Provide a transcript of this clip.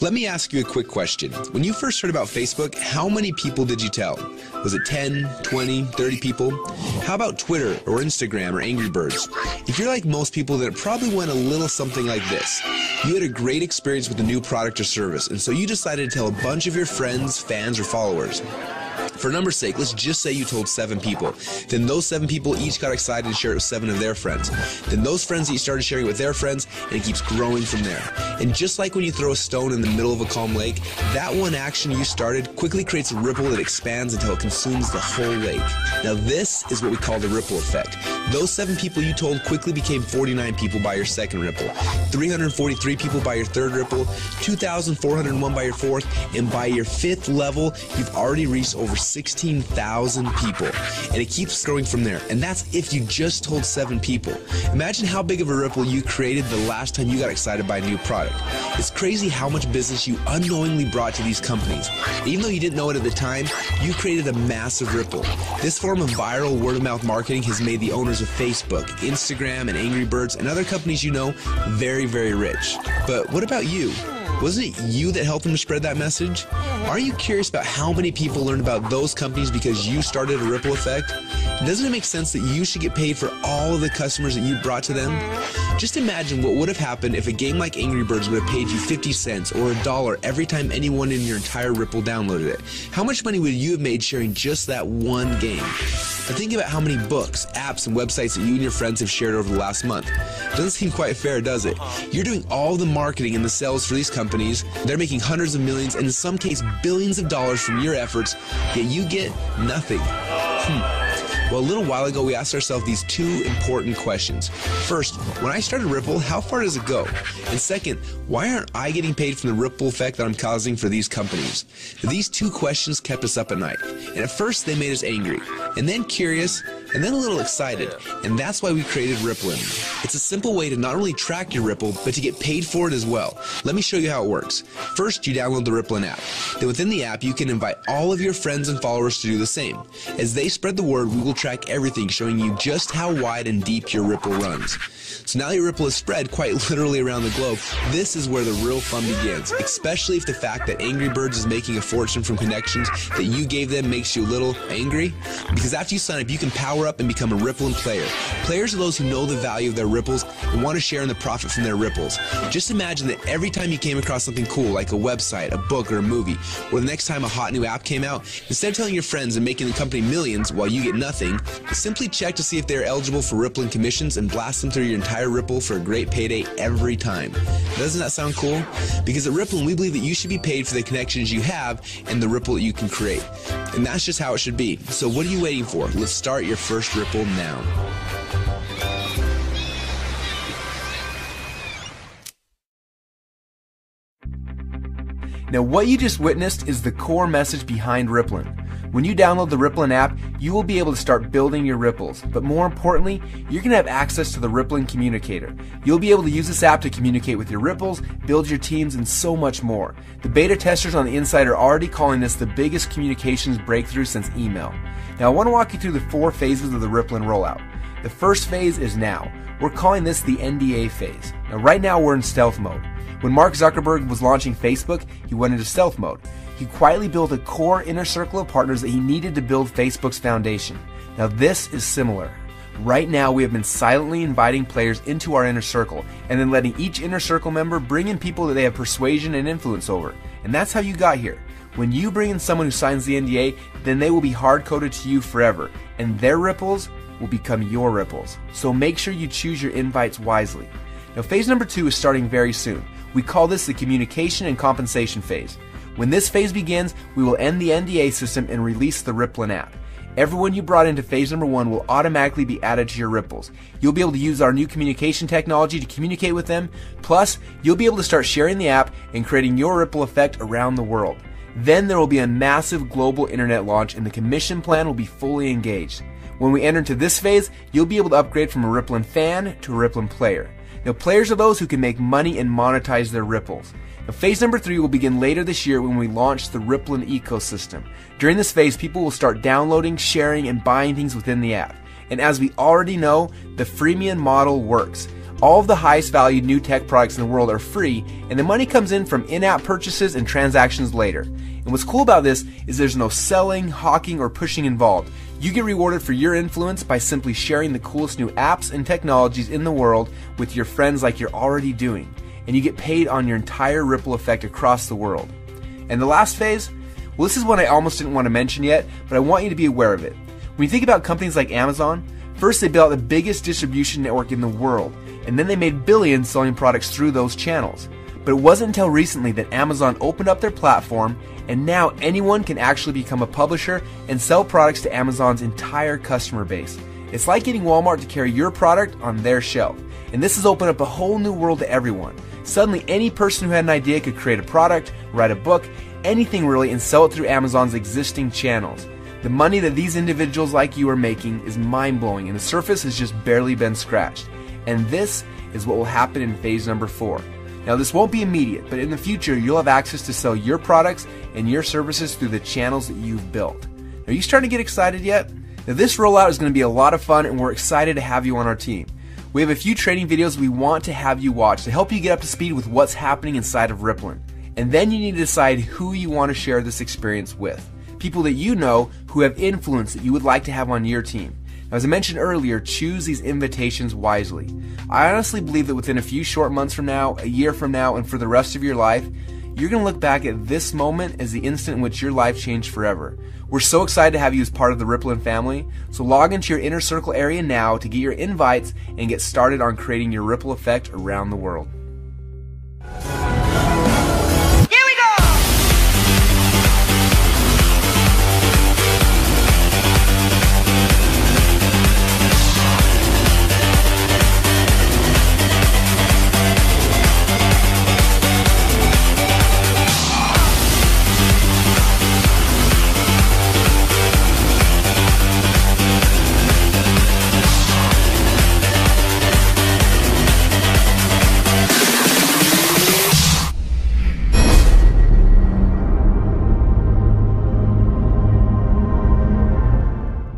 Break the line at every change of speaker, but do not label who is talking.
Let me ask you a quick question. When you first heard about Facebook, how many people did you tell? Was it 10, 20, 30 people? How about Twitter or Instagram or Angry Birds? If you're like most people, then it probably went a little something like this. You had a great experience with a new product or service, and so you decided to tell a bunch of your friends, fans, or followers. For numbers' sake, let's just say you told 7 people. Then those 7 people each got excited and shared it with 7 of their friends. Then those friends each started sharing it with their friends, and it keeps growing from there. And just like when you throw a stone in the middle of a calm lake, that one action you started quickly creates a ripple that expands until it consumes the whole lake. Now this is what we call the ripple effect. Those 7 people you told quickly became 49 people by your second ripple, 343 people by your third ripple, 2,401 by your fourth, and by your 5th level, you've already reached over 16,000 people, and it keeps growing from there. And that's if you just told 7 people. Imagine how big of a ripple you created the last time you got excited by a new product. It's crazy how much business you unknowingly brought to these companies. Even though you didn't know it at the time, you created a massive ripple. This form of viral word-of-mouth marketing has made the owners of Facebook, Instagram, and Angry Birds, and other companies you know very, very rich. But what about you? Wasn't it you that helped them to spread that message? Aren't you curious about how many people learned about those companies because you started a ripple effect? Doesn't it make sense that you should get paid for all of the customers that you brought to them? Just imagine what would have happened if a game like Angry Birds would have paid you 50 cents or $1 every time anyone in your entire Ripple downloaded it. How much money would you have made sharing just that one game? Now think about how many books, apps, and websites that you and your friends have shared over the last month. Doesn't seem quite fair, does it? You're doing all the marketing and the sales for these companies. They're making hundreds of millions and in some cases billions of dollars from your efforts, yet you get nothing. Well, a little while ago, we asked ourselves these 2 important questions. First, when I started Ripple, how far does it go? And second, why aren't I getting paid from the ripple effect that I'm causing for these companies? These 2 questions kept us up at night. And at first, they made us angry, and then curious, and then a little excited. And that's why we created Rippln. It's a simple way to not only track your Ripple, but to get paid for it as well. Let me show you how it works. First, you download the Rippln app. Then within the app, you can invite all of your friends and followers to do the same. As they spread the word, we will track everything, showing you just how wide and deep your Ripple runs. So now your Ripple is spread quite literally around the globe. This is where the real fun begins, especially if the fact that Angry Birds is making a fortune from connections that you gave them makes you a little angry. Because after you sign up, you can power up and become a Rippln player. Players are those who know the value of their ripples and want to share in the profit from their ripples. Just imagine that every time you came across something cool, like a website, a book, or a movie, or the next time a hot new app came out, instead of telling your friends and making the company millions while you get nothing, simply check to see if they're eligible for Rippln commissions and blast them through your entire Ripple for a great payday every time. Doesn't that sound cool? Because at Rippln, we believe that you should be paid for the connections you have and the ripple that you can create. And that's just how it should be. So what are you waiting for? Let's start your first Ripple now.
Now what you just witnessed is the core message behind Rippln. When you download the Rippln app, you will be able to start building your ripples. But more importantly, you're going to have access to the Rippln communicator. You'll be able to use this app to communicate with your ripples, build your teams, and so much more. The beta testers on the inside are already calling this the biggest communications breakthrough since email. Now I want to walk you through the 4 phases of the Rippln rollout. The first phase is now. We're calling this the NDA phase. Now right now we're in stealth mode. When Mark Zuckerberg was launching Facebook, he went into stealth mode. He quietly built a core inner circle of partners that he needed to build Facebook's foundation. Now this is similar. Right now we have been silently inviting players into our inner circle and then letting each inner circle member bring in people that they have persuasion and influence over. And that's how you got here. When you bring in someone who signs the NDA, then they will be hard-coded to you forever, and their ripples will become your ripples. So make sure you choose your invites wisely. Now phase number 2 is starting very soon. We call this the communication and compensation phase. When this phase begins, we will end the NDA system and release the Rippln app. Everyone you brought into phase number 1 will automatically be added to your ripples. You'll be able to use our new communication technology to communicate with them. Plus, you'll be able to start sharing the app and creating your ripple effect around the world. Then there will be a massive global internet launch and the commission plan will be fully engaged. When we enter into this phase, you'll be able to upgrade from a Rippln fan to a Rippln player. Now, players are those who can make money and monetize their ripples. Now, phase number 3 will begin later this year when we launch the Rippln ecosystem. During this phase, people will start downloading, sharing, and buying things within the app. And as we already know, the freemium model works. All of the highest valued new tech products in the world are free, and the money comes in from in-app purchases and transactions later. And what's cool about this is there's no selling, hawking, or pushing involved. You get rewarded for your influence by simply sharing the coolest new apps and technologies in the world with your friends like you're already doing. And you get paid on your entire ripple effect across the world. And the last phase? Well, this is one I almost didn't want to mention yet, but I want you to be aware of it. When you think about companies like Amazon, first they built the biggest distribution network in the world, and then they made billions selling products through those channels. But it wasn't until recently that Amazon opened up their platform, and now anyone can actually become a publisher and sell products to Amazon's entire customer base. It's like getting Walmart to carry your product on their shelf. And this has opened up a whole new world to everyone. Suddenly, any person who had an idea could create a product, write a book, anything really, and sell it through Amazon's existing channels. The money that these individuals like you are making is mind-blowing, and the surface has just barely been scratched. And this is what will happen in phase number 4. Now, this won't be immediate, but in the future, you'll have access to sell your products and your services through the channels that you've built. Are you starting to get excited yet? Now, this rollout is going to be a lot of fun, and we're excited to have you on our team. We have a few training videos we want to have you watch to help you get up to speed with what's happening inside of Rippln. And then you need to decide who you want to share this experience with. People that you know who have influence that you would like to have on your team. Now, as I mentioned earlier, choose these invitations wisely. I honestly believe that within a few short months from now, a year from now, and for the rest of your life, you're going to look back at this moment as the instant in which your life changed forever. We're so excited to have you as part of the Rippln family, so log into your inner circle area now to get your invites and get started on creating your ripple effect around the world.